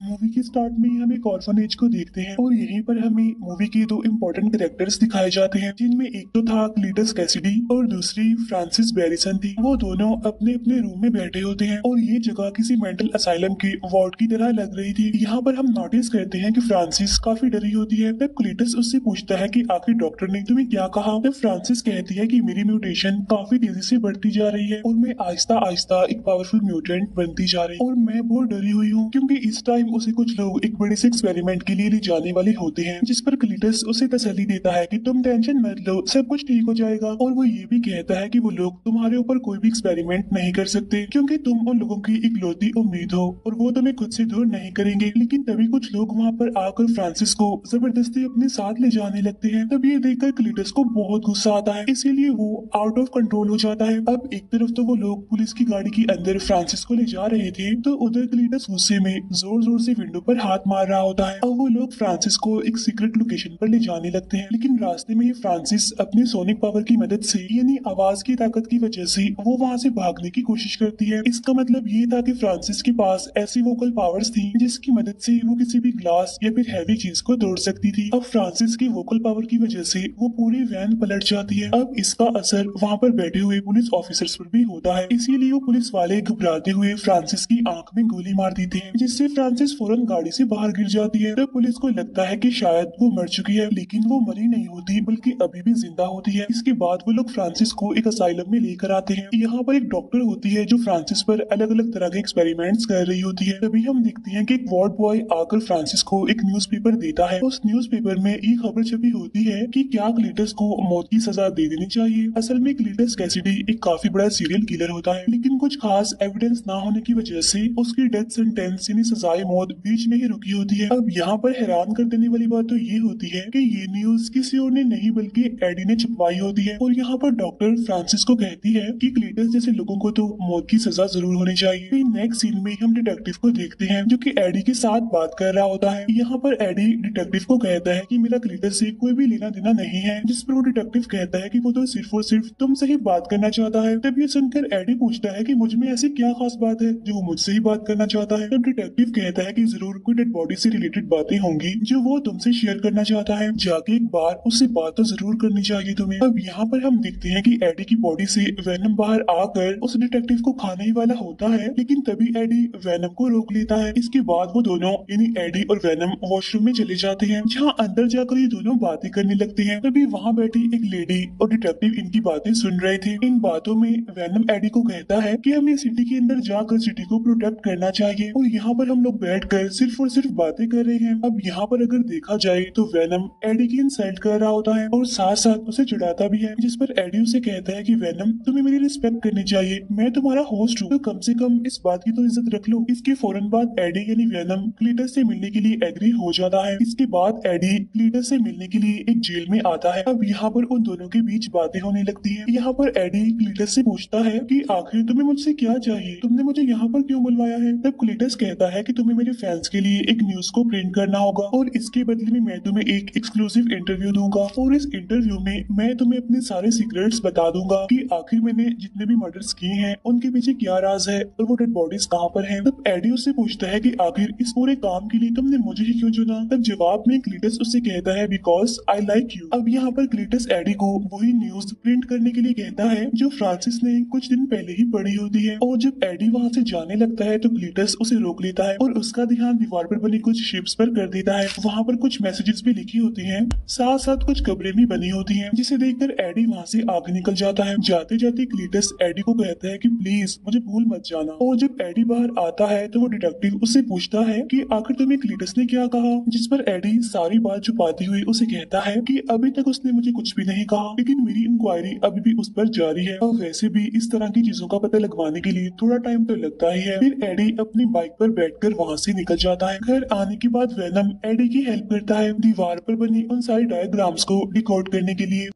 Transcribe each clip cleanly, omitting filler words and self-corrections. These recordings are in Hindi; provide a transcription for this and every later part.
मूवी के स्टार्ट में ही हम एक ऑर्फनेज को देखते हैं और यहीं पर हमें मूवी के दो इम्पोर्टेंट कैरेक्टर्स दिखाए जाते हैं, जिनमें एक तो था क्लीटस कैसिडी और दूसरी फ्रांसिस बैरिसन थी। वो दोनों अपने अपने रूम में बैठे होते हैं और ये जगह किसी मेंटल असाइलम के वार्ड की तरह लग रही थी। यहाँ पर हम नोटिस करते हैं कि फ्रांसिस काफी डरी होती है। तब क्लीटस उससे पूछता है कि आखिर डॉक्टर ने तुम्हें क्या कहा। तब फ्रांसिस कहती है कि मेरी म्यूटेशन काफी तेजी से बढ़ती जा रही है और मैं आहिस्ता आहिस्ता एक पावरफुल म्यूटेंट बनती जा रही हूँ और मैं बहुत डरी हुई हूँ, क्योंकि इस टाइम उसे कुछ लोग एक बड़े से एक्सपेरिमेंट के लिए ले जाने वाले होते हैं। जिस पर क्लीटस उसे तसल्ली देता है कि तुम टेंशन मत लो, सब कुछ ठीक हो जाएगा। और वो ये भी कहता है कि वो लोग तुम्हारे ऊपर कोई भी एक्सपेरिमेंट नहीं कर सकते, क्योंकि तुम उन लोगों की इकलौती उम्मीद हो और वो तुम्हें खुद से दूर नहीं करेंगे। लेकिन तभी कुछ लोग वहाँ पर आकर फ्रांसिस को जबरदस्ती अपने साथ ले जाने लगते हैं। तब ये देखकर क्लीटस को बहुत गुस्सा आता है, इसीलिए वो आउट ऑफ कंट्रोल हो जाता है। अब एक तरफ तो वो लोग पुलिस की गाड़ी के अंदर फ्रांसिस को ले जा रहे थे, तो उधर क्लीटस गुस्से में जोर जोर से विंडो पर हाथ मार रहा होता है। अब वो लोग फ्रांसिस को एक सीक्रेट लोकेशन पर ले जाने लगते हैं, लेकिन रास्ते में ही फ्रांसिस अपनी सोनिक पावर की मदद से, यानी आवाज की ताकत की वजह से, वो वहाँ से भागने की कोशिश करती है। इसका मतलब ये था कि फ्रांसिस के पास ऐसी वोकल पावर्स थी जिसकी मदद से वो किसी भी ग्लास या फिर हैवी चीज को तोड़ सकती थी। अब फ्रांसिस की वोकल पावर की वजह से वो पूरी वैन पलट जाती है। अब इसका असर वहाँ पर बैठे हुए पुलिस ऑफिसर्स पर भी होता है, इसीलिए वो पुलिस वाले घबराते हुए फ्रांसिस की आंख में गोली मार देते हैं, जिससे फ्रांसिस फौरन गाड़ी से बाहर गिर जाती है। तब पुलिस को लगता है कि शायद वो मर चुकी है, लेकिन वो मरी नहीं होती बल्कि अभी भी जिंदा होती है। इसके बाद वो लोग फ्रांसिस को एक असाइलम में लेकर आते हैं। यहाँ पर एक डॉक्टर होती है जो फ्रांसिस पर अलग अलग तरह के एक्सपेरिमेंट्स कर रही होती है। तभी हम देखते हैं कि एक वार्ड बॉय आकर फ्रांसिस को एक न्यूज़पेपर देता है। उस न्यूज़पेपर में ये खबर छपी होती है कि क्या क्लीटस को मौत की सजा दे देनी चाहिए। असल में क्लीटस कैसिडी एक काफी बड़ा सीरियल किलर होता है, लेकिन कुछ खास एविडेंस ना होने की वजह से उसकी डेथ सेंटेंस यानी सजाए मौत बीच में ही रुकी होती है। अब यहाँ पर हैरान कर देने वाली बात तो ये होती है कि ये न्यूज किसी और ने नहीं बल्कि एडी ने छपवाई होती है। और यहाँ पर डॉक्टर फ्रांसिस को कहती है कि क्लीटस जैसे लोगों को तो मौत की सजा जरूर होनी चाहिए। नेक्स्ट सीन में हम डिटेक्टिव को देखते हैं जो कि एडी के साथ बात कर रहा होता है। यहाँ पर एडी डिटेक्टिव को कहता है कि मेरा क्लीटस से कोई भी लेना देना नहीं है, जिस पर वो डिटेक्टिव कहता है कि वो तो सिर्फ और सिर्फ तुमसे ही बात करना चाहता है। तब ये सुनकर एडी पूछता है कि मुझ में ऐसी क्या खास बात है जो वो मुझसे ही बात करना चाहता है। तब डिटेक्टिव कहता है कि जरूर कोई डेड बॉडी से रिलेटेड बातें होंगी जो वो तुमसे शेयर करना चाहता है, जाके एक बार उससे बात तो जरूर करनी चाहिए तुम्हें। अब यहाँ पर हम देखते हैं कि एडी की बॉडी से वेनम बाहर आकर उस डिटेक्टिव को खाने ही वाला होता है, लेकिन तभी एडी वेनम को रोक लेता है। इसके बाद वो दोनों यानी एडी और वेनम वॉशरूम में चले जाते हैं, जहाँ अंदर जाकर ये दोनों बातें करने लगते हैं। तभी वहाँ बैठी एक लेडी और डिटेक्टिव इनकी बातें सुन रहे थे। इन बातों में वेनम एडी को कहता है कि हमें सिटी के अंदर जाकर सिटी को प्रोटेक्ट करना चाहिए, और यहाँ पर हम लोग बैठकर सिर्फ और सिर्फ बातें कर रहे हैं। अब यहाँ पर अगर देखा जाए तो वेनम एडी की इंसल्ट कर रहा होता है और साथ साथ उसे चिढ़ाता भी है, जिस पर एडी उसे कहता है कि वेनम तुम्हें मेरी रिस्पेक्ट करनी चाहिए, मैं तुम्हारा होस्ट हूँ, तो कम से कम इस बात की तो इज्जत रख लो। इसके फौरन बाद एडी यानी वेनम क्लीटस से मिलने के लिए एग्री हो जाता है। इसके बाद एडी क्लीटस से मिलने के लिए एक जेल में आता है। अब यहाँ पर उन दोनों के बीच बातें होने लगती है। यहाँ पर एडी क्लीटस से पूछता है कि आखिर तुम्हें मुझसे क्या चाहिए, तुमने मुझे यहाँ पर क्यों बुलवाया है। तब क्लीटस कहता है कि तुम्हें मेरे फैंस के लिए एक न्यूज को प्रिंट करना होगा और इसके बदले में मैं तुम्हें एक एक्सक्लूसिव इंटरव्यू दूंगा, और इस इंटरव्यू में मैं तुम्हें अपने सारे सीक्रेट्स बता दूंगा कि आखिर मैंने जितने भी मर्डर्स किए हैं उनके पीछे क्या राज है और वो डेड बॉडीज कहाँ पर हैं। तब एडी उससे पूछता है कि आखिर इस पूरे काम के लिए तुमने मुझे ही क्यों चुना। तब जवाब में क्लीटस उससे कहता है बिकॉज आई लाइक यू। अब यहाँ पर क्लीटस एडी को वही न्यूज प्रिंट करने के लिए कहता है जो फ्रांसिस ने कुछ दिन पहले ही पढ़ी होती है, और जब एडी वहाँ से जाने लगता है तो क्लीटस उसे रोक लेता है और उसका ध्यान दीवार पर बनी कुछ शिप्स पर कर देता है। वहाँ पर कुछ मैसेजेस भी लिखी होती हैं, साथ साथ कुछ कब्रें भी बनी होती हैं, जिसे देखकर एडी वहाँ से आगे निकल जाता है। जाते जाते क्लीटस एडी को कहता है कि प्लीज मुझे भूल मत जाना, और जब एडी बाहर आता है तो वो डिटेक्टिव उससे पूछता है कि आखिर तुम्हें क्लीटस ने क्या कहा, जिस पर एडी सारी बात छुपाते हुए उसे कहता है कि अभी तक उसने मुझे कुछ भी नहीं कहा, लेकिन मेरी इंक्वायरी अभी भी उस पर जारी है, और वैसे भी इस तरह की चीजों का पता लगवाने के लिए थोड़ा टाइम तो लगता ही है। फिर एडी अपनी बाइक पर बैठकर वहाँ से निकल जाता है। घर आने के बाद वेनम एडी की हेल्प करता है दीवार पर बनी उन सारी डायग्राम्स को डिकोड करने के लिए।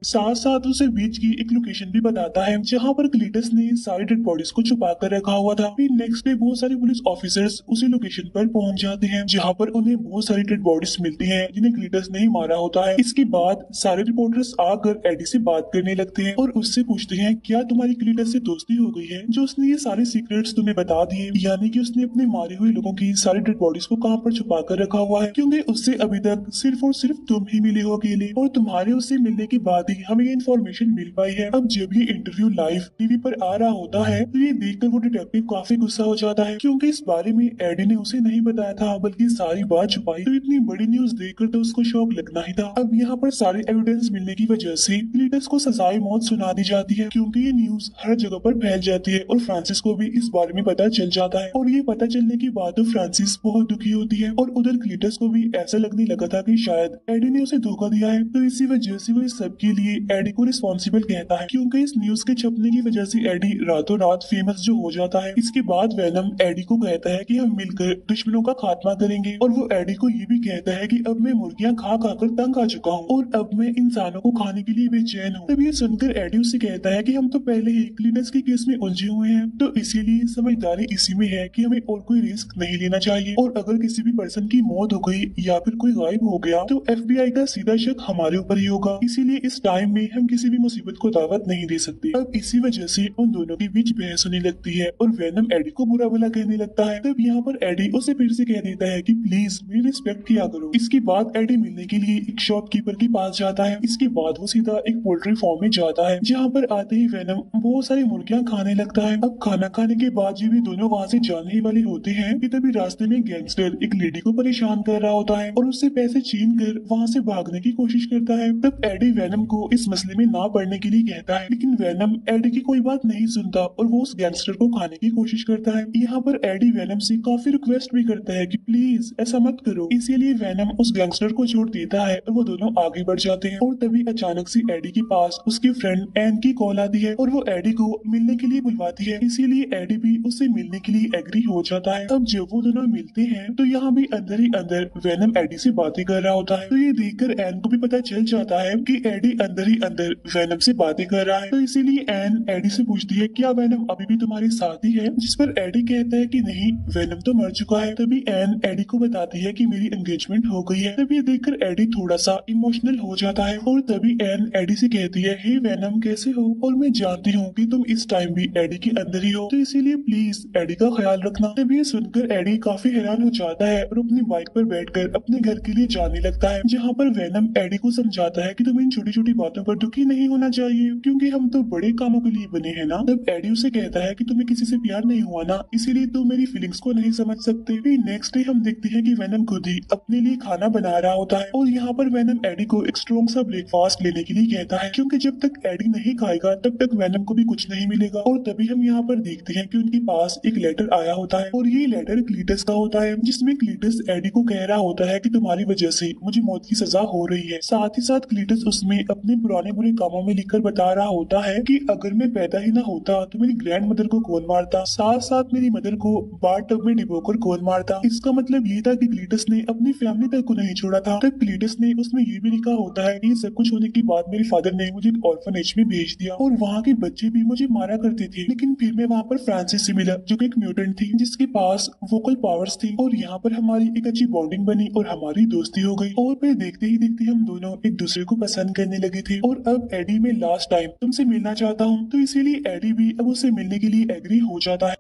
साथ साथ उसे बीच की एक लोकेशन भी बताता है जहाँ पर क्लीटस ने सारी डेड बॉडीज को छुपा कर रखा हुआ था। फिर नेक्स्ट डे बहुत सारे पुलिस ऑफिसर्स उसी लोकेशन पर पहुंच जाते हैं जहाँ पर उन्हें बहुत सारी डेड बॉडीज मिलती हैं जिन्हें क्लीटस ने ही मारा होता है। इसके बाद सारे रिपोर्टर्स आकर एडी से बात करने लगते हैं और उससे पूछते हैं क्या तुम्हारी क्लीटस से दोस्ती हो गई है जो उसने ये सारे सीक्रेट्स तुम्हें बता दिए, यानी कि उसने अपने मारे हुए लोगों की सारी डेड बॉडीज को कहाँ पर छुपा कर रखा हुआ है, क्योंकि उससे अभी तक सिर्फ और सिर्फ तुम ही मिले हो अकेले और तुम्हारे उससे मिलने के बाद ही हमें ये इन्फॉर्मेशन मिल पाई है। अब जब ये इंटरव्यू लाइव टीवी पर आ रहा होता है तो ये देखकर वो डिटेक्टिव काफी गुस्सा हो जाता है क्योंकि इस बारे में एडी ने उसे नहीं बताया था बल्कि सारी बात छुपाई। तो इतनी बड़ी न्यूज देखकर तो उसको शौक लगना ही था। अब यहाँ पर सारे एविडेंस मिलने की वजह से क्लीटस को सजाए मौत सुना दी जाती है क्योंकि ये न्यूज हर जगह पर फैल जाती है और फ्रांसिस को भी इस बारे में पता चल जाता है। और ये पता चलने के बाद तो फ्रांसिस बहुत दुखी होती है और उधर क्लीटस को भी ऐसा लगने लगा था कि शायद एडी ने उसे धोखा दिया है। तो इसी वजह से वो इस सब के लिए एडी को रिस्पॉन्सिबल कहता है क्योंकि इस न्यूज के छपने की वजह से एडी रातों रात फेमस जो हो जाता है। इसके बाद वेनम एडी को कहता है कि हम मिलकर दुश्मनों का खात्मा करेंगे और वो एडी को ये भी कहता है कि अब मैं मुर्गियां खा खा कर तंग आ चुका हूँ और अब मैं इंसानों को खाने के लिए बेचैन हूँ। तब ये सुनकर एडी उससे कहता है कि हम तो पहले ही क्लीटस के केस में उलझे हुए हैं तो इसीलिए समझदारी इसी में है कि हमें और कोई रिस्क नहीं लेना चाहिए और अगर किसी भी पर्सन की मौत हो गई या फिर कोई गायब हो गया तो FBI का सीधा शक हमारे ऊपर ही होगा, इसीलिए इस टाइम में हम किसी भी मुसीबत को दावत नहीं दे सकते। अब इसी वजह से उन दोनों के बीच बहस होने लगती है और वेनम एडी को बुरा भला कहने लगता है। तब यहाँ पर एडी उसे फिर से कह देता है कि प्लीज मेरी रिस्पेक्ट किया करो। इसके बाद एडी मिलने के लिए एक शॉपकीपर के पास जाता है। इसके बाद वो सीधा एक पोल्ट्री फार्म में जाता है जहाँ पर आते ही वेनम बहुत सारी मुर्गियां खाने लगता है। अब खाना खाने के बाद जब ये दोनों वहाँ से जाने ही वाले होते हैं कि तभी रास्ते में गैंगस्टर एक लेडी को परेशान कर रहा होता है और उससे पैसे छीन कर वहाँ से भागने की कोशिश करता है। तब एडी वेनम को इस मसले में ना पड़ने के लिए कहता है लेकिन वेनम एडी की कोई बात नहीं सुनता और वो उस गैंगस्टर को खाने की कोशिश करता है। यहाँ पर एडी वेनम से काफी रिक्वेस्ट भी करता है कि प्लीज ऐसा मत करो, इसीलिए वेनम उस गैंगस्टर को छोड़ देता है और वो दोनों आगे बढ़ जाते हैं। और तभी अचानक से एडी के पास उसकी फ्रेंड एन की कॉल आती है और वो एडी को मिलने के लिए बुलवाती है, इसीलिए एडी भी उससे मिलने के लिए एग्री हो जाता है। अब जब वो दोनों मिलते हैं तो यहाँ भी अंदर ही अंदर वेनम एडी से बातें कर रहा होता है। तो ये देखकर एन को भी पता चल जाता है कि एडी अंदर ही अंदर वेनम से बातें कर रहा है। तो इसीलिए एन एडी से पूछती है क्या वेनम अभी भी तुम्हारे साथ ही है, जिस पर एडी कहता है कि नहीं वेनम तो मर चुका है। तभी एन एडी को बताती है कि मेरी एंगेजमेंट हो गई है। तभी ये देखकर एडी थोड़ा सा इमोशनल हो जाता है और तभी एन एडी से कहती है हे वेनम कैसे हो, और मैं जानती हूँ कि तुम इस टाइम भी एडी के अंदर ही हो तो इसीलिए प्लीज एडी का ख्याल रखना। तभी ये सुनकर एडी काफी हैरान हो जाता है और अपनी बाइक पर बैठकर अपने घर के लिए जाने लगता है जहाँ पर वेनम एडी को समझाता है कि तुम्हें इन छोटी छोटी बातों पर दुखी नहीं होना चाहिए क्योंकि हम तो बड़े कामों के लिए बने हैं ना। तब एडी उसे कहता है कि तुम्हें किसी से प्यार नहीं हुआ ना, इसीलिए तुम मेरी फीलिंग्स को नहीं समझ सकते। फिर नेक्स्ट डे हम देखते हैं कि वेनम खुद ही अपने लिए खाना बना रहा होता है और यहाँ पर वेनम एडी को एक स्ट्रॉन्ग सा ब्रेकफास्ट लेने के लिए कहता है क्योंकि जब तक एडी नहीं खाएगा तब तक वेनम को भी कुछ नहीं मिलेगा। और तभी हम यहाँ पर देखते हैं कि उनके पास एक लेटर आया होता है और ये लेटर क्लीटस का होता है जिसमें क्लीटस एडी को कह रहा होता है कि तुम्हारी वजह से मुझे मौत की सजा हो रही है। साथ ही साथ क्लीटस उसमें अपने पुराने बुरे कामों में लिखकर बता रहा होता है कि अगर मैं पैदा ही ना होता तो मेरी ग्रैंड मदर को कौन मारता, साथ साथ मेरी मदर को बाथ टब में डिबोकर कौन मारता। इसका मतलब ये था कि क्लीटस ने अपनी फैमिली तक को नहीं छोड़ा था। तब क्लीटस ने उसमें ये भी लिखा होता है कि सब कुछ होने के बाद मेरे फादर ने मुझे एक ऑर्फनेज में भेज दिया और वहाँ के बच्चे भी मुझे मारा करते थे, लेकिन फिर मैं वहाँ पर फ्रांसिस से मिला जो कि एक म्यूटेंट थी जिसके पास वोकल पावर्स थी और यहाँ पर हमारी एक अच्छी बॉन्डिंग बनी और हमारी दोस्ती हो गई और फिर देखते ही देखते हम दोनों एक दूसरे को पसंद करने लगे थे। और अब एडी मैं लास्ट टाइम तुमसे मिलना चाहता हूँ तो इसीलिए एडी भी अब उससे मिलने के लिए एग्री हो जाता है।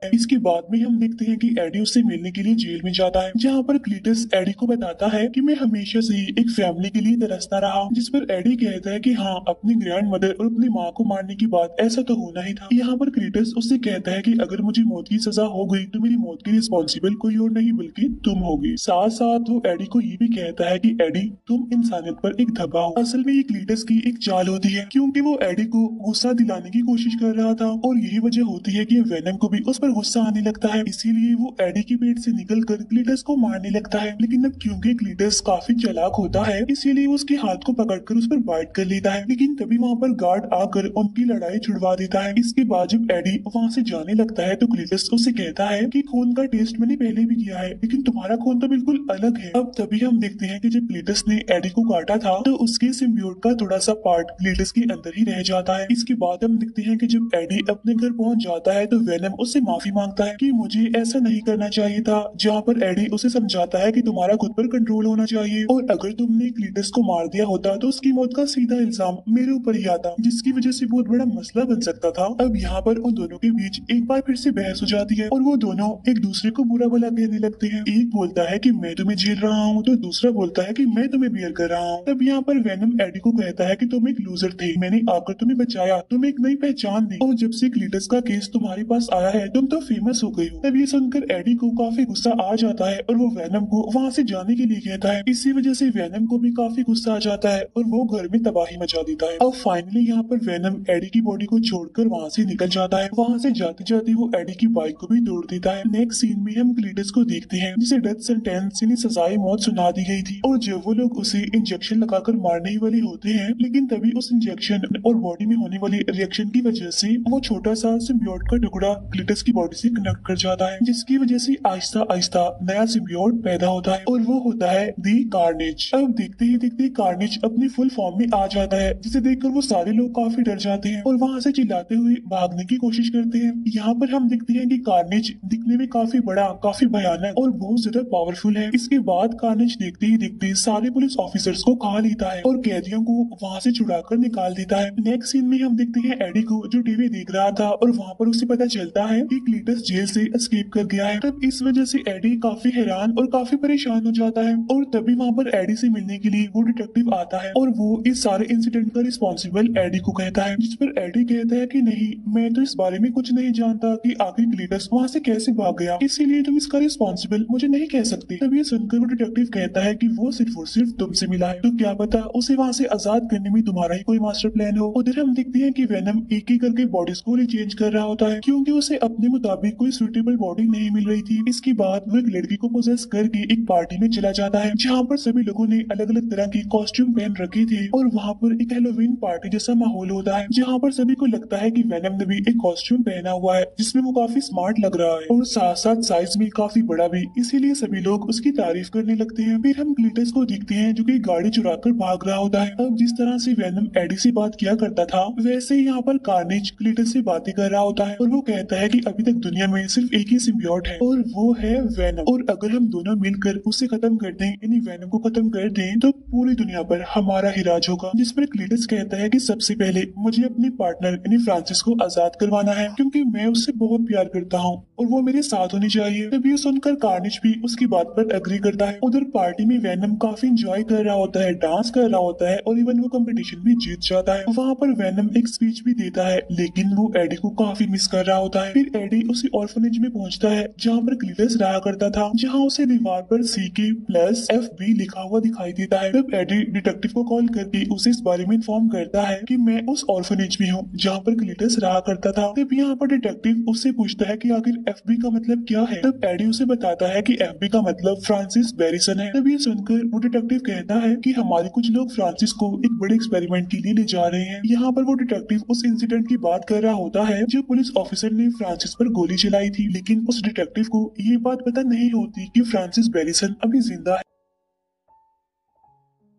इसके बाद में हम देखते हैं कि एडी उससे मिलने के लिए जेल में जाता है जहाँ पर क्लीटस एडी को बताता है कि मैं हमेशा से ही एक फैमिली के लिए तरसता रहा हूँ, जिस पर एडी कहता है कि हाँ अपनी ग्रैंड मदर और अपनी माँ को मारने की बात ऐसा तो होना ही था। यहाँ पर क्लीटस उससे कहता है कि अगर मुझे मौत की सजा हो गई तो मेरी मौत की रिस्पॉन्सिबल कोई और नहीं बल्कि तुम होगी। साथ साथ वो एडी को ये भी कहता है कि एडी तुम इंसानियत पर एक धब्बा हो। असल में ये क्लीटस की एक चाल होती है क्योंकि वो एडी को गुस्सा दिलाने की कोशिश कर रहा था और यही वजह होती है कि वेनम को भी उस पर पर गुस्सा आने लगता है, इसीलिए वो एडी के पेट से निकलकर क्लीटस को मारने लगता है। लेकिन अब क्योंकि क्लीटस काफी चालाक होता है, इसीलिए वो उसके हाथ को पकड़कर उस पर बाइट कर लेता है। लेकिन तभी वहाँ पर गार्ड आकर उनकी लड़ाई छुड़वा देता है। इसके बाद जब एडी वहाँ से जाने लगता है तो क्लीटस उसे कहता है कि खून का टेस्ट मैंने पहले भी किया है, लेकिन तुम्हारा खून तो बिल्कुल अलग है। अब तभी हम देखते हैं कि जब क्लीटस ने एडी को काटा था तो उसके सिम्बियोट का थोड़ा सा पार्ट क्लीटस के अंदर ही रह जाता है। इसके बाद हम देखते हैं कि जब एडी अपने घर पहुंच जाता है तो वेनम उससे माफी मांगता है कि मुझे ऐसा नहीं करना चाहिए था, जहाँ पर एडी उसे समझाता है कि तुम्हारा खुद पर कंट्रोल होना चाहिए और अगर तुमने क्लीटस को मार दिया होता तो उसकी मौत का सीधा इल्जाम मेरे ऊपर ही आता, जिसकी वजह से बहुत बड़ा मसला बन सकता था। अब यहाँ पर उन दोनों के बीच एक बार फिर से बहस हो जाती है और वो दोनों एक दूसरे को बुरा भला कहने लगते हैं। एक बोलता है कि मैं तुम्हें झेल रहा हूँ तो दूसरा बोलता है कि मैं तुम्हें बियर कर रहा हूँ। तब यहाँ पर वेनम एडी को कहता है कि तुम एक लूजर थे, मैंने आकर तुम्हें बचाया, तुम्हें एक नई पहचान दी और जब से क्लीटस का केस तुम्हारे पास आया है तुम तो फेमस हो गई हो। तब ये सुनकर एडी को काफी गुस्सा आ जाता है और वो वेनम को वहाँ से जाने के लिए कहता है। इसी वजह से वेनम को भी काफी गुस्सा आ जाता है और वो घर में तबाही मचा देता है। अब फाइनली यहाँ पर वेनम एडी की बॉडी को छोड़कर वहाँ से निकल जाता है। वहाँ से जाते जाते वो एडी की बाइक को भी तोड़ देता है। नेक्स्ट सीन में हम क्लीटस को देखते हैं जिसे डेथ सेंटेंस यानी सजाए मौत सुना दी गई थी और जब वो लोग उसे इंजेक्शन लगाकर मारने ही वाले होते हैं, लेकिन तभी उस इंजेक्शन और बॉडी में होने वाली रिएक्शन की वजह से वो छोटा सा सिम्बियोट का टुकड़ा क्लीटस की बॉडी से कनेक्ट कर जाता है, जिसकी वजह से आहिस्ता आहिस्ता नया सिम्बियोट पैदा होता है और वो होता है दी कार्नेज। अब देखते ही देखते कार्नेज अपनी फुल फॉर्म में आ जाता है, जिसे देखकर वो सारे लोग काफी डर जाते हैं और वहाँ से चिल्लाते हुए भागने की कोशिश करते हैं। यहाँ पर हम देखते हैं कि कार्नेज दिखने में काफी बड़ा, काफी भयानक और बहुत ज्यादा पावरफुल है। इसके बाद कार्नेज देखते ही देखते सारे पुलिस ऑफिसर्स को खा लेता है और कैदियों को वहाँ से छुड़ाकर निकाल देता है। नेक्स्ट सीन में हम देखते हैं एडी को जो टीवी देख रहा था और वहाँ पर उसे पता चलता है कि क्लीटस जेल से एस्केप कर गया है। तब इस वजह से एडी काफी हैरान और काफी परेशान हो जाता है और तभी वहाँ पर एडी से मिलने के लिए वो डिटेक्टिव आता है और वो इस सारे इंसिडेंट का रिस्पॉन्सिबल एडी को कहता है, जिस पर एडी कहता है कि नहीं, मैं तो इस बारे में कुछ नहीं जानता कि आखिर क्लीटस वहाँ से कैसे भाग गया, इसीलिए तुम इसका रिस्पॉन्सिबल मुझे नहीं कह सकते। तब ये सुनकर वो डिटेक्टिव कहता है कि वो सिर्फ और सिर्फ तुमसे मिला है, तो क्या पता उसे वहाँ से आजाद करने में तुम्हारा ही कोई मास्टर प्लान हो। उधर हम देखते हैं कि वेनम एक एक करके बॉडीज को चेंज कर रहा होता है क्योंकि उसे अपने मुताबिक कोई सुटेबल बॉडी नहीं मिल रही थी। इसके बाद वो एक लड़की को पोजेस करके एक पार्टी में चला जाता है जहाँ पर सभी लोगों ने अलग अलग तरह की कॉस्ट्यूम पहन रखे थे और वहाँ पर एक हेलोवीन पार्टी जैसा माहौल होता है जहाँ पर सभी को लगता है कि वेनम ने भी एक कॉस्ट्यूम पहना हुआ है जिसमें वो काफी स्मार्ट लग रहा है और साथ साथ साइज में काफी बड़ा भी, इसीलिए सभी लोग उसकी तारीफ करने लगते हैं। फिर हम क्लीटस को देखते हैं जो कि गाड़ी चुराकर भाग रहा होता है। अब जिस तरह से वेनम एडी से बात किया करता था वैसे ही यहाँ पर कार्नेज क्लीटस से बातें कर रहा होता है और वो कहता है कि अभी तक दुनिया में सिर्फ एक ही सिम्बियोट है और वो है वेनम, और अगर हम दोनों मिलकर उसे खत्म कर दें यानी वेनम को खत्म कर दें तो पूरी दुनिया पर हमारा ही राज होगा। जिस पर क्लीटस कहता है कि सबसे पहले मुझे अपने पार्टनर यानी फ्रांसिस को आजाद करवाना है क्योंकि मैं उससे बहुत प्यार करता हूँ और वो मेरे साथ होनी चाहिए। तभी सुनकर कार्नेज भी उसकी बात पर एग्री करता है। उधर पार्टी में वेनम काफी एंजॉय कर रहा होता है, डांस कर रहा होता है और इवन वो कंपटीशन भी जीत जाता है। वहाँ पर वेनम एक स्पीच भी देता है लेकिन वो एडी को काफी मिस कर रहा होता है। फिर एडी उसी ऑर्फनेज में पहुंचता है जहाँ पर क्लीटस रहा करता था, जहाँ उसे दीवार पर CK+FB लिखा हुआ दिखाई देता है। तब एडी डिटेक्टिव को कॉल करके उसे इस बारे में इन्फॉर्म करता है कि मैं उस ऑर्फनेज में हूँ जहाँ पर क्लीटस रहा करता था। तब यहाँ पर डिटेक्टिव उससे पूछता है कि आखिर FB का मतलब क्या है। तब एडी उसे बताता है कि FB का मतलब फ्रांसिस बैरिसन है। तब ये सुनकर वो डिटेक्टिव कहता है कि हमारे कुछ लोग फ्रांसिस को एक बड़े एक्सपेरिमेंट के लिए ले जा रहे हैं। यहाँ पर वो डिटेक्टिव उस इंसिडेंट की बात कर रहा होता है जो पुलिस ऑफिसर ने फ्रांसिस पर गोली चलाई थी, लेकिन उस डिटेक्टिव को ये बात पता नहीं होती कि फ्रांसिस बैरिसन अभी जिंदा है।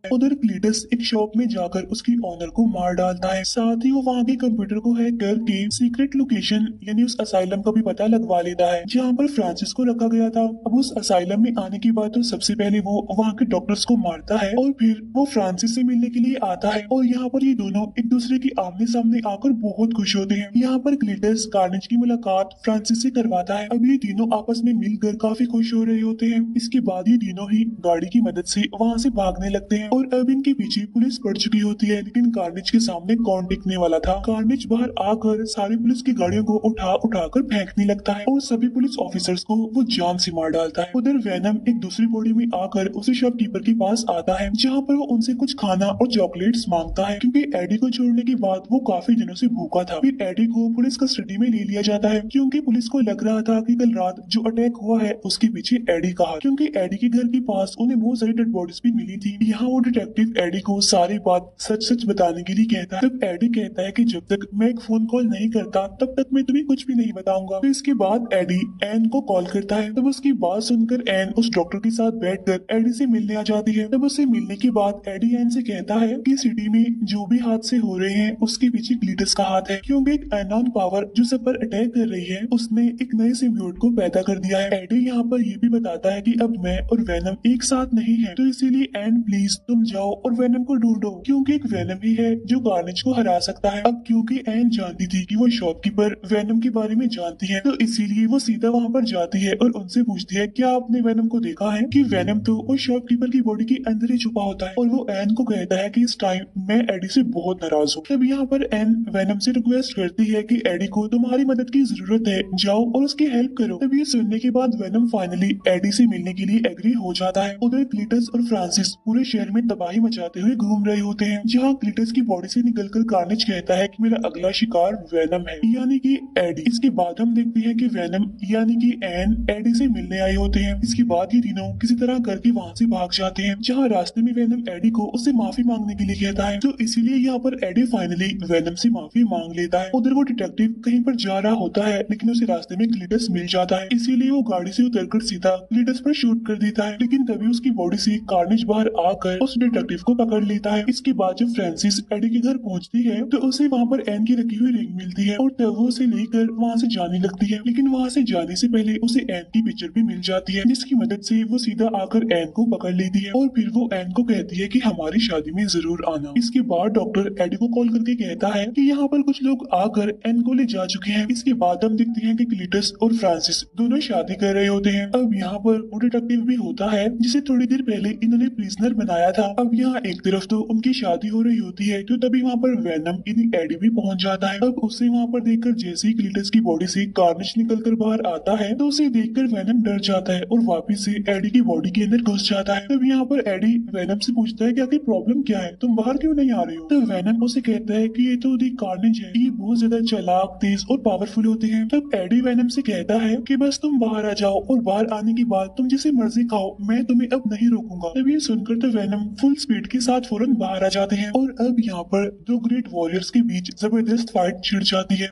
उधर क्लीटस एक शॉप में जाकर उसकी ऑनर को मार डालता है, साथ ही वो वहाँ के कंप्यूटर को हैक करके सीक्रेट लोकेशन यानी उस असाइलम का भी पता लगवा लेता है जहाँ पर फ्रांसिस को रखा गया था। अब उस असाइलम में आने के बाद तो सबसे पहले वो वहाँ के डॉक्टर्स को मारता है और फिर वो फ्रांसिस से मिलने के लिए आता है और यहाँ पर ये दोनों एक दूसरे के आमने सामने आकर बहुत खुश होते हैं। यहाँ पर क्लीटस कार्नेज की मुलाकात फ्रांसिस से करवाता है। अब ये तीनों आपस में मिलकर काफी खुश हो रहे होते हैं। इसके बाद ये तीनों ही गाड़ी की मदद से वहाँ से भागने लगते हैं। और अब इनके पीछे पुलिस पड़ चुकी होती है, लेकिन कार्नेज के सामने कौन टिकने वाला था। कार्नेज बाहर आकर सारी पुलिस की गाड़ियों को उठा उठाकर फेंकने लगता है और सभी पुलिस ऑफिसर्स को वो जान से मार डालता है। उधर वेनम एक दूसरी बॉडी में आकर उसी शॉपकीपर के पास आता है, जहाँ पर वो उनसे कुछ खाना और चॉकलेट्स मांगता है, क्योंकि एडी को छोड़ने के बाद वो काफी दिनों से भूखा था। फिर एडी को पुलिस कस्टडी में ले लिया जाता है, क्योंकि पुलिस को लग रहा था कि कल रात जो अटैक हुआ है उसके पीछे एडी का हाथ, क्योंकि एडी के घर के पास उन्हें बहुत सारी डेड बॉडीज भी मिली थी। यहाँ वो डिटेक्टिव एडी को सारी बात सच सच बताने के लिए कहता है। तब एडी कहता है कि जब तक मैं एक फोन कॉल नहीं करता तब तक मैं तुम्हें कुछ भी नहीं बताऊंगा। तो इसके बाद एडी एन को कॉल करता है। तब उसकी बात सुनकर एन उस डॉक्टर के साथ बैठकर एडी से मिलने आ जाती है। तब उससे मिलने के बाद एडी एन से कहता है कि सिटी में जो भी हादसे हो रहे हैं उसके पीछे ग्लिटस का हाथ है, क्योंकि एक अननोन पावर जो सब पर अटैक कर रही है उसने एक नए सिम्बियोट को पैदा कर दिया है। एडी यहाँ पर ये भी बताता है कि अब मैं और वेनम एक साथ नहीं है, तो इसीलिए एन प्लीज तुम जाओ और वेनम को ढूंढो, क्योंकि एक वेनम ही है जो कार्नेज को हरा सकता है। अब क्योंकि एन जानती थी कि वो शॉपकीपर वेनम के बारे में जानती है, तो इसीलिए वो सीधा वहाँ पर जाती है और उनसे पूछती है क्या आपने वेनम को देखा है, कि वेनम तो उस शॉपकीपर की बॉडी के अंदर ही छुपा होता है। और वो एन को कहता है कि इस टाइम मैं एडी से बहुत नाराज हूँ। तब यहाँ पर एन वेनम से रिक्वेस्ट करती है कि एडी को तुम्हारी मदद की जरूरत है, जाओ और उसकी हेल्प करो। तब ये सुनने के बाद वेनम फाइनली एडी से मिलने के लिए एग्री हो जाता है। उधर क्लीटस और फ्रांसिस पूरे शहर में तबाही मचाते हुए घूम रहे होते हैं, जहाँ क्लीटस की बॉडी से निकलकर कार्नेज कहता है कि मेरा अगला शिकार वेनम है, यानी कि एडी। इसके बाद हम देखते हैं कि वेनम यानी कि एन एडी से मिलने आए होते हैं। इसके बाद ये तीनों किसी तरह करके वहाँ से भाग जाते हैं, जहाँ रास्ते में वेनम एडी को उससे माफी मांगने के लिए कहता है, तो इसीलिए यहाँ पर एडी फाइनली वेनम से माफी मांग लेता है। उधर वो डिटेक्टिव कहीं पर जा रहा होता है, लेकिन उसे रास्ते में क्लीटस मिल जाता है, इसीलिए वो गाड़ी से उतरकर सीधा क्लीटस पर शूट कर देता है। लेकिन तभी उसकी बॉडी से कार्नेज बाहर आकर उस डिटेक्टिव को पकड़ लेता है। इसके बाद जब फ्रांसिस एडी के घर पहुंचती है तो उसे वहाँ पर एन की रखी हुई रिंग मिलती है और तब वो उसे लेकर वहाँ से जाने लगती है। लेकिन वहाँ से जाने से पहले उसे एन की पिक्चर भी मिल जाती है, जिसकी मदद से वो सीधा आकर एन को पकड़ लेती है और फिर वो एन को कहती है कि हमारी शादी में जरूर आना। इसके बाद डॉक्टर एडी को कॉल करके कहता है कि यहाँ पर कुछ लोग आकर एन को ले जा चुके हैं। इसके बाद हम देखते हैं कि क्लीटस और फ्रांसिस दोनों शादी कर रहे होते हैं। अब यहाँ पर वो डिटेक्टिव भी होता है जिसे थोड़ी देर पहले इन्होंने प्रिजनर बनाया था। अब यहाँ एक तरफ तो उनकी शादी हो रही होती है, तो तभी वहाँ पर वेनम यानी एडी भी पहुंच जाता है। अब उसे वहाँ पर देखकर जैसे ही क्लीटस की बॉडी से कार्नेज निकलकर बाहर आता है तो उसे देखकर वेनम डर जाता है और वापिस से एडी की बॉडी के अंदर घुस जाता है। तब यहाँ पर एडी वेनम से पूछता है कि आखिर प्रॉब्लम क्या है, तुम बाहर क्यों नहीं आ रहे हो। तो वेनम उसे कहता है कि ये तो दी कार्नेज है, ये बहुत ज्यादा चालाक, तेज और पावरफुल होते हैं। तब एडी वेनम से कहता है कि बस तुम बाहर आ जाओ और बाहर आने के बाद तुम जिसे मर्जी खाओ, मैं तुम्हें अब नहीं रोकूंगा। तब ये सुनकर तो वेनम फुल स्पीड के साथ फौरन बाहर आ जाते हैं और अब यहाँ पर दो ग्रेट वॉरियर्स के बीच जबरदस्त फाइट छिड़ जाती है।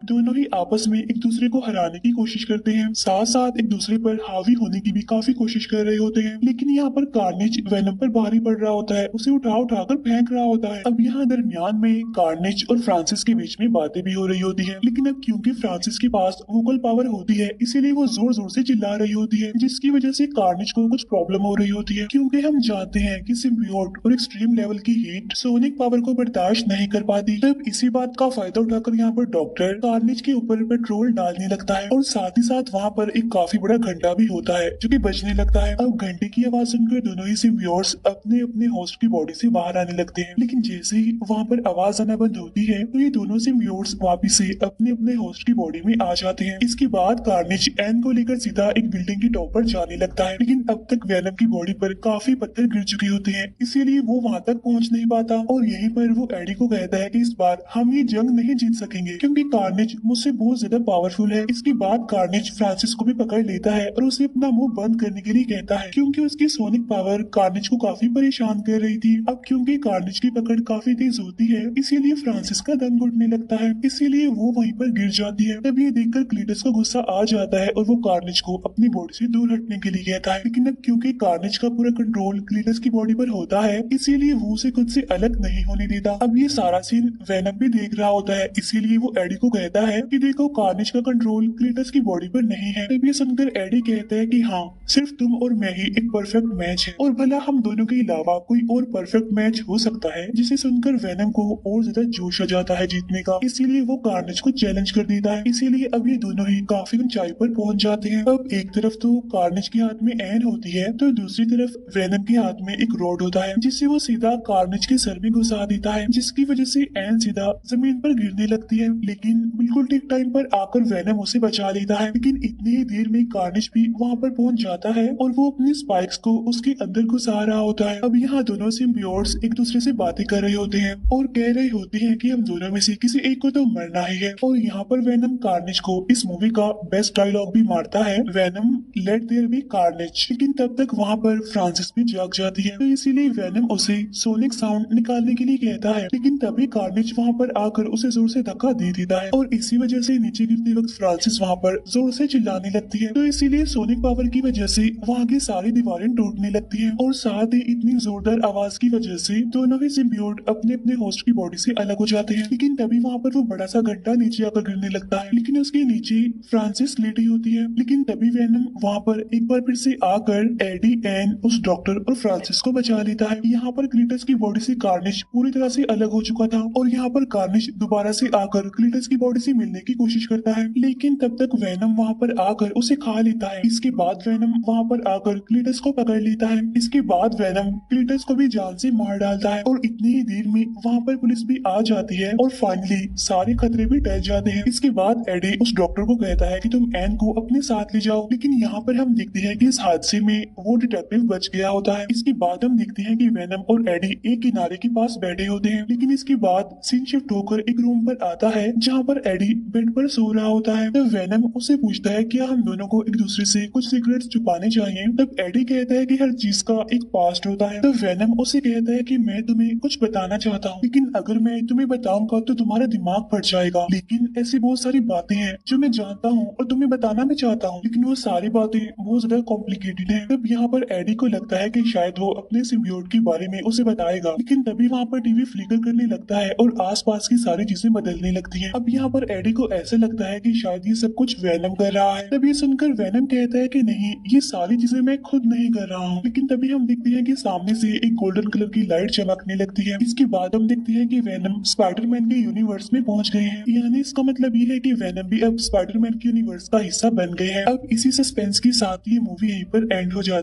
दोनों ही आपस में एक दूसरे को हराने की कोशिश करते हैं, साथ साथ एक दूसरे पर हावी होने की भी काफी कोशिश कर रहे होते हैं। लेकिन यहाँ पर कार्नेज वेनम पर भारी पड़ रहा होता है, उसे उठा उठाकर फेंक रहा होता है। अब यहाँ दरमियान में कार्नेज और फ्रांसिस के बीच में बातें भी हो रही होती है, लेकिन अब क्योंकि फ्रांसिस के पास वोकल पावर होती है इसीलिए वो जोर जोर से चिल्ला रही होती है, जिसकी वजह से कार्नेज को कुछ प्रॉब्लम हो रही होती है, क्योंकि हम जानते हैं कि सिम्बियोट और एक्सट्रीम लेवल की हीट सोनिक पावर को बर्दाश्त नहीं कर पाती। तब इसी बात का फायदा उठाकर यहाँ पर डॉक्टर कार्नेज के ऊपर पेट्रोल डालने लगता है और साथ ही साथ वहाँ पर एक काफी बड़ा घंटा भी होता है जो कि बजने लगता है। अब घंटे की आवाज सुनकर दोनों ही सिम्बियोट्स अपने अपने होस्ट की बॉडी से बाहर आने लगते हैं, लेकिन जैसे ही वहाँ पर आवाज आना बंद होती है तो ये दोनों सिम्बियोट्स वापिस से अपने अपने होस्ट की बॉडी में आ जाते हैं। इसके बाद कार्नेज एन को लेकर सीधा एक बिल्डिंग की टॉप पर जाने लगता है, लेकिन अब तक वेनम की बॉडी पर काफी पत्थर गिर चुके होते हैं, इसीलिए वो वहाँ तक पहुँच नहीं पाता और यहीं पर वो एडी को कहता है कि इस बार हम ये जंग नहीं जीत सकेंगे क्योंकि कार्नेज मुझसे बहुत ज्यादा पावरफुल है। इसके बाद कार्नेज फ्रांसिस को भी पकड़ लेता है और उसे अपना मुंह बंद करने के लिए कहता है, क्योंकि उसकी सोनिक पावर कार्नेज को काफी परेशान कर रही थी। अब क्योंकि कार्नेज की पकड़ काफी तेज होती है इसीलिए फ्रांसिस का दम घुटने लगता है, इसीलिए वो वहीं पर गिर जाती है। तब ये देखकर क्लीटस को गुस्सा आ जाता है और वो कार्नेज को अपनी बॉडी से दूर हटने के लिए कहता है, लेकिन अब क्योंकि कार्नेज का पूरा कंट्रोल क्लीटस की बॉडी पर होता है इसीलिए वो उसे खुद से अलग नहीं होने देता। अब ये सारा सीन वेनम भी देख रहा होता है, इसीलिए वो एडी को कहता कहता है कि देखो कार्नेज का कंट्रोल क्लीटस की बॉडी पर नहीं है। तब ये सुनकर एडी कहता है कि हाँ, सिर्फ तुम और मैं ही एक परफेक्ट मैच है और भला हम दोनों के अलावा कोई और परफेक्ट मैच हो सकता है। जिसे सुनकर वेनम को और ज्यादा जोश आ जाता है जीतने का, इसीलिए वो कार्नेज को चैलेंज कर देता है। इसीलिए अब ये दोनों ही काफी ऊंचाई पर पहुंच जाते हैं। अब एक तरफ तो कार्नेज के हाथ में एन होती है तो दूसरी तरफ वेनम के हाथ में एक रॉड होता है जिससे वो सीधा कार्नेज के सर में घुसा देता है, जिसकी वजह से एन सीधा जमीन पर गिरने लगती है। लेकिन बिल्कुल ठीक टाइम पर आकर वेनम उसे बचा लेता है। लेकिन इतनी ही देर में कार्नेज भी वहाँ पर पहुंच जाता है और वो अपनी स्पाइक्स को उसके अंदर घुसा रहा होता है। अब यहाँ दोनों सिम्बियोट्स एक दूसरे से बातें कर रहे होते हैं और कह रहे होते हैं कि हम दोनों में से किसी एक को तो मरना ही है। और यहाँ पर वेनम कार्नेज को इस मूवी का बेस्ट डायलॉग भी मारता है, Venom let there be Carnage. लेकिन तब तक वहाँ पर फ्रांसिस भी जाग जाती है तो इसीलिए वेनम उसे सोनिक साउंड निकालने के लिए कहता है। लेकिन तभी कार्नेज वहाँ पर आकर उसे जोर से धक्का दे देता है और इसी वजह से नीचे गिरते वक्त फ्रांसिस वहाँ पर जोर से चिल्लाने लगती है। तो इसीलिए सोनिक पावर की वजह से वहाँ की सारी दीवारें टूटने लगती हैं और साथ ही इतनी जोरदार आवाज की वजह से दोनों ही सिम्बियोट अपने अपने होस्ट की बॉडी से अलग हो जाते हैं। लेकिन तभी वहाँ पर वो बड़ा सा घंटा नीचे आकर गिरने लगता है, लेकिन उसके नीचे फ्रांसिस लेटी होती है। लेकिन तभी वेनम वहाँ पर एक बार फिर से आकर एडी, एन, उस डॉक्टर और फ्रांसिस को बचा लेता है। यहाँ पर क्लीटस की बॉडी से कार्नेज पूरी तरह से अलग हो चुका था और यहाँ पर कार्नेज दोबारा से आकर क्लीटस की बॉडी से मिलने की कोशिश करता है, लेकिन तब तक वेनम वहाँ पर आकर उसे खा लेता है। इसके बाद वेनम वहाँ पर आकर क्लीटस को पकड़ लेता है। इसके बाद वेनम क्लीटस को भी जान से मार डालता है और इतनी ही देर में वहाँ पर पुलिस भी आ जाती है और फाइनली सारे खतरे भी टल जाते हैं। इसके बाद एडी उस डॉक्टर को कहता है कि तुम एन को अपने साथ ले जाओ, लेकिन यहाँ पर हम देखते हैं कि इस हादसे में वो डिटेक्टिव बच गया होता है। इसके बाद हम देखते हैं कि वेनम और एडी एक किनारे के पास बैठे होते हैं, लेकिन इसके बाद सीन शिफ्ट होकर एक रूम पर आता है जहाँ पर एडी बेड पर सो रहा होता है। तब वेनम उससे पूछता है क्या हम दोनों को एक दूसरे से कुछ सीक्रेट्स छुपाने चाहिए। तब एडी कहता है कि हर चीज का एक पास्ट होता है। तब वेनम उसे कहता है कि मैं तुम्हें कुछ बताना चाहता हूँ, लेकिन अगर मैं तुम्हें बताऊंगा तो तुम्हारा दिमाग फट जाएगा। लेकिन ऐसी बहुत सारी बातें हैं जो मैं जानता हूँ और तुम्हें बताना भी चाहता हूँ, लेकिन वो सारी बातें बहुत ज्यादा कॉम्प्लिकेटेड है। तब यहाँ पर एडी को लगता है कि शायद वो अपने सिम्बियोट के बारे में उसे बताएगा, लेकिन तभी वहाँ पर टीवी फ्लिकर करने लगता है और आसपास की सारी चीजें बदलने लगती हैं। अब यहाँ पर एडी को ऐसा लगता है कि शायद ये सब कुछ वेनम कर रहा है। तब ये सुनकर वेनम कहता है कि नहीं, ये सारी चीजें मैं खुद नहीं कर रहा हूँ। लेकिन तभी हम देखते हैं कि सामने से एक गोल्डन कलर की लाइट चमकने लगती है। इसके बाद हम देखते हैं कि वेनम स्पाइडरमैन के यूनिवर्स में पहुंच गए हैं, यानी इसका मतलब ये है कि वेनम भी अब स्पाइडरमैन के यूनिवर्स का हिस्सा बन गए हैं। अब इसी सस्पेंस के साथ ये मूवी यहीं पर एंड हो जाती है।